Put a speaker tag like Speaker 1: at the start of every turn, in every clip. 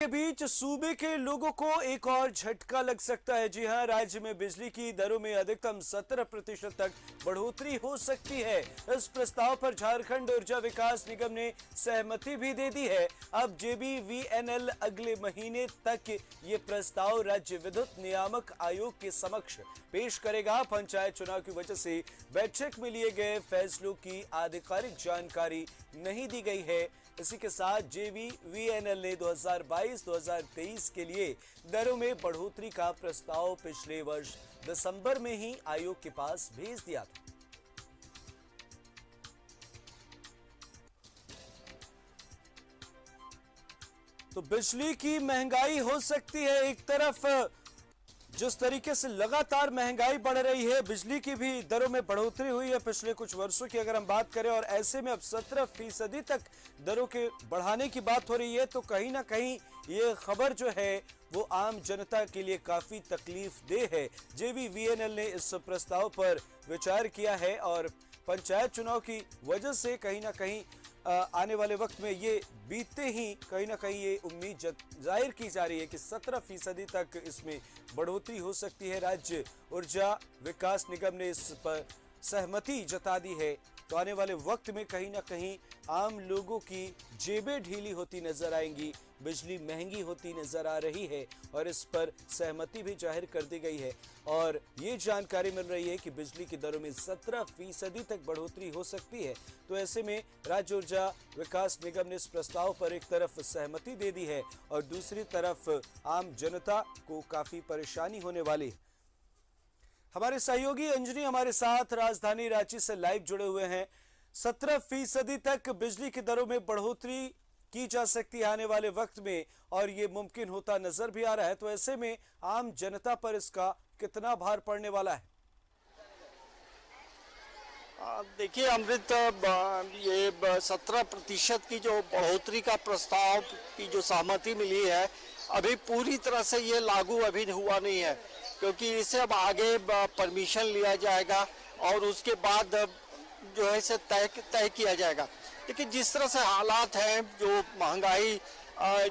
Speaker 1: के बीच सूबे के लोगों को एक और झटका लग सकता है। जी हां, राज्य में बिजली की दरों में अधिकतम 17% तक बढ़ोतरी हो सकती है। इस प्रस्ताव पर झारखंड ऊर्जा विकास निगम ने सहमति भी दे दी है। अब जेबीवीएनएल अगले महीने तक ये प्रस्ताव राज्य विद्युत नियामक आयोग के समक्ष पेश करेगा। पंचायत चुनाव की वजह से बैठक में लिए गए फैसलों की आधिकारिक जानकारी नहीं दी गई है। इसी के साथ जेबीवीएनएल ने 2022-2023 के लिए दरों में बढ़ोतरी का प्रस्ताव पिछले वर्ष दिसंबर में ही आयोग के पास भेज दिया था। तो बिजली की महंगाई हो सकती है। एक तरफ जिस तरीके से लगातार महंगाई बढ़ रही है, बिजली की भी दरों में बढ़ोतरी हुई है पिछले कुछ वर्षों की अगर हम बात करें, और ऐसे में अब 17% तक दरों के बढ़ाने की बात हो रही है, तो कहीं ना कहीं ये खबर जो है वो आम जनता के लिए काफी तकलीफ देह है। जेबीवीएनएल ने इस प्रस्ताव पर विचार किया है और पंचायत चुनाव की वजह से कहीं ना कहीं आने वाले वक्त में ये बीतते ही कहीं ना कहीं ये उम्मीद जाहिर की जा रही है कि 17% तक इसमें बढ़ोतरी हो सकती है। राज्य ऊर्जा विकास निगम ने इस पर सहमति जता दी है। तो आने वाले वक्त में कहीं ना कहीं आम लोगों की जेबें ढीली होती नजर आएंगी, बिजली महंगी होती नजर आ रही है और इस पर सहमति भी जाहिर कर दी गई है। और ये जानकारी मिल रही है कि बिजली की दरों में 17% तक बढ़ोतरी हो सकती है। तो ऐसे में राज्य ऊर्जा विकास निगम ने इस प्रस्ताव पर एक तरफ सहमति दे दी है और दूसरी तरफ आम जनता को काफी परेशानी होने वाली है। हमारे सहयोगी अंजनी हमारे साथ राजधानी रांची से लाइव जुड़े हुए हैं। 17% तक बिजली की दरों में बढ़ोतरी की जा सकती है आने वाले वक्त में और ये मुमकिन होता नजर भी आ रहा है। तो ऐसे में आम जनता पर इसका कितना भार पड़ने वाला है?
Speaker 2: देखिए अमृत, ये 17% की जो बढ़ोतरी का प्रस्ताव की जो सहमति मिली है, अभी पूरी तरह से ये लागू अभी हुआ नहीं है, क्योंकि इसे अब आगे परमिशन लिया जाएगा और उसके बाद जो है इसे तय किया जाएगा। लेकिन जिस तरह से हालात हैं, जो महंगाई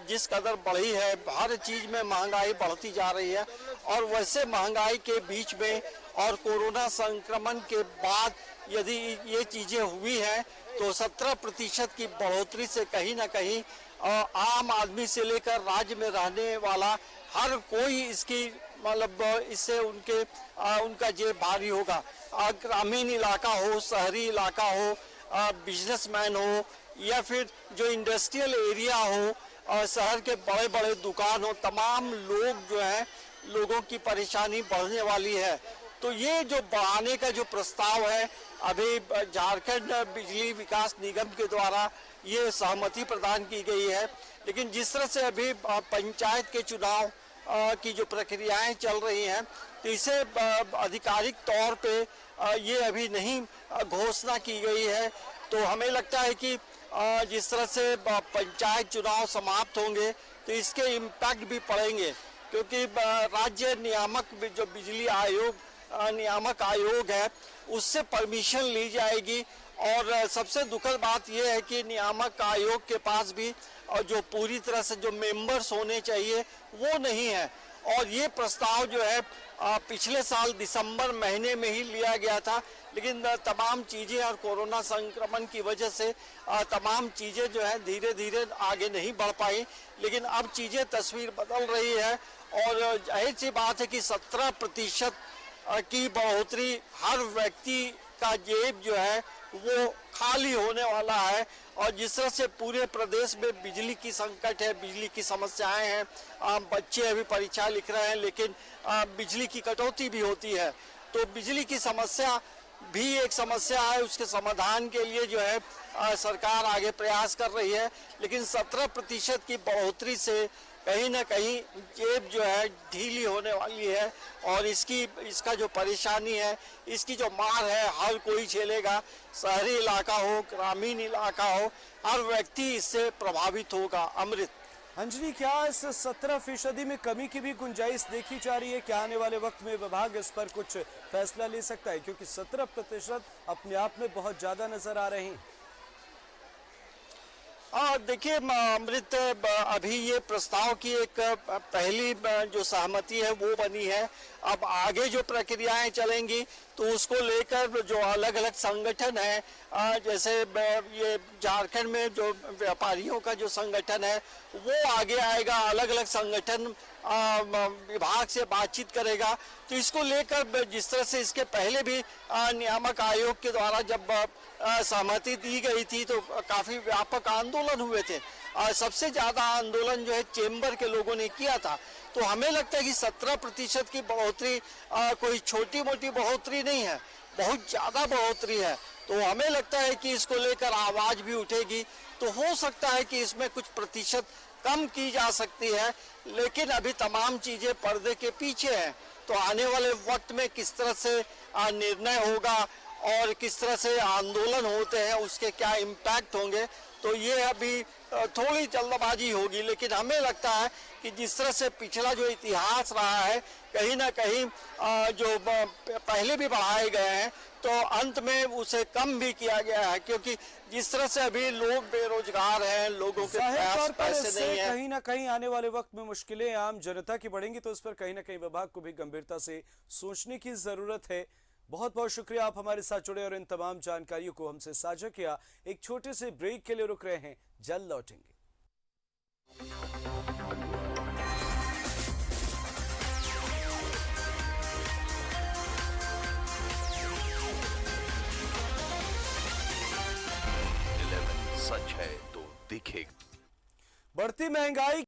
Speaker 2: जिस कदर बढ़ी है, हर चीज में महंगाई बढ़ती जा रही है और वैसे महंगाई के बीच में और कोरोना संक्रमण के बाद यदि ये चीजें हुई हैं तो 17% की बढ़ोतरी से कहीं ना कहीं आम आदमी से लेकर राज्य में रहने वाला हर कोई इसकी मतलब इससे उनका जेब भारी होगा। ग्रामीण इलाका हो, शहरी इलाका हो, बिजनेसमैन हो या फिर जो इंडस्ट्रियल एरिया हो, शहर के बड़े बड़े दुकान हो, तमाम लोग जो हैं, लोगों की परेशानी बढ़ने वाली है। तो ये जो बढ़ाने का जो प्रस्ताव है, अभी झारखंड बिजली विकास निगम के द्वारा ये सहमति प्रदान की गई है। लेकिन जिस तरह से अभी पंचायत के चुनाव की जो प्रक्रियाएं चल रही हैं, तो इसे आधिकारिक तौर पे ये अभी नहीं घोषणा की गई है। तो हमें लगता है कि जिस तरह से पंचायत चुनाव समाप्त होंगे तो इसके इम्पैक्ट भी पड़ेंगे, क्योंकि राज्य नियामक जो बिजली आयोग नियामक आयोग है उससे परमिशन ली जाएगी। और सबसे दुखद बात यह है कि नियामक आयोग के पास भी जो पूरी तरह से जो मेंबर्स होने चाहिए वो नहीं है। और ये प्रस्ताव जो है पिछले साल दिसंबर महीने में ही लिया गया था, लेकिन तमाम चीज़ें और कोरोना संक्रमण की वजह से तमाम चीज़ें जो है धीरे धीरे आगे नहीं बढ़ पाई। लेकिन अब चीज़ें तस्वीर बदल रही है और जाहिर सी बात है कि 17% की बढ़ोतरी हर व्यक्ति का जेब जो है वो खाली होने वाला है। और जिस तरह से पूरे प्रदेश में बिजली की संकट है, बिजली की समस्याएं हैं, बच्चे अभी परीक्षा लिख रहे हैं लेकिन बिजली की कटौती भी होती है, तो बिजली की समस्या भी एक समस्या है। उसके समाधान के लिए जो है सरकार आगे प्रयास कर रही है। लेकिन 17% की बढ़ोतरी से कहीं ना कहीं जेब जो है ढीली होने वाली है और इसका जो परेशानी है, इसकी जो मार है हर कोई झेलेगा। शहरी इलाका हो, ग्रामीण इलाका हो, हर व्यक्ति इससे प्रभावित होगा। अमृत,
Speaker 1: अंजनी, क्या इस 17% में कमी की भी गुंजाइश देखी जा रही है? क्या आने वाले वक्त में विभाग इस पर कुछ फैसला ले सकता है, क्योंकि 17% अपने आप में बहुत ज्यादा नजर आ रहे हैं?
Speaker 2: देखिए अमृत, अभी ये प्रस्ताव की एक पहली जो सहमति है वो बनी है। अब आगे जो प्रक्रियाएं चलेंगी तो उसको लेकर जो अलग अलग संगठन है, जैसे ये झारखंड में जो व्यापारियों का जो संगठन है वो आगे आएगा, अलग अलग संगठन विभाग से बातचीत करेगा। तो इसको लेकर जिस तरह से इसके पहले भी नियामक आयोग के द्वारा जब सहमति दी गई थी तो काफी व्यापक आंदोलन हुए थे। सबसे ज्यादा आंदोलन जो है चेंबर के लोगों ने किया था। तो हमें लगता है कि 17% की बढ़ोतरी कोई छोटी मोटी बढ़ोतरी नहीं है, बहुत ज्यादा बढ़ोतरी है। तो हमें लगता है कि इसको लेकर आवाज भी उठेगी। तो हो सकता है कि इसमें कुछ प्रतिशत कम की जा सकती है, लेकिन अभी तमाम चीजें पर्दे के पीछे हैं। तो आने वाले वक्त में किस तरह से निर्णय होगा और किस तरह से आंदोलन होते हैं, उसके क्या इम्पैक्ट होंगे, तो ये अभी थोड़ी जल्दबाजी होगी। लेकिन हमें लगता है कि जिस तरह से पिछला जो इतिहास रहा है, कहीं ना कहीं जो पहले भी बढ़ाए गए हैं तो अंत में उसे कम भी किया गया है, क्योंकि जिस तरह से अभी लोग बेरोजगार हैं, लोगों के पास पैसे नहीं है।
Speaker 1: कहीं ना कहीं आने वाले वक्त में मुश्किलें आम जनता की बढ़ेंगी, तो इस पर कहीं ना कहीं विभाग को भी गंभीरता से सोचने की जरूरत है। बहुत बहुत शुक्रिया, आप हमारे साथ जुड़े और इन तमाम जानकारियों को हमसे साझा किया। एक छोटे से ब्रेक के लिए रुक रहे हैं, जल्द लौटेंगे।
Speaker 3: सच है तो दिखेगा।
Speaker 1: बढ़ती महंगाई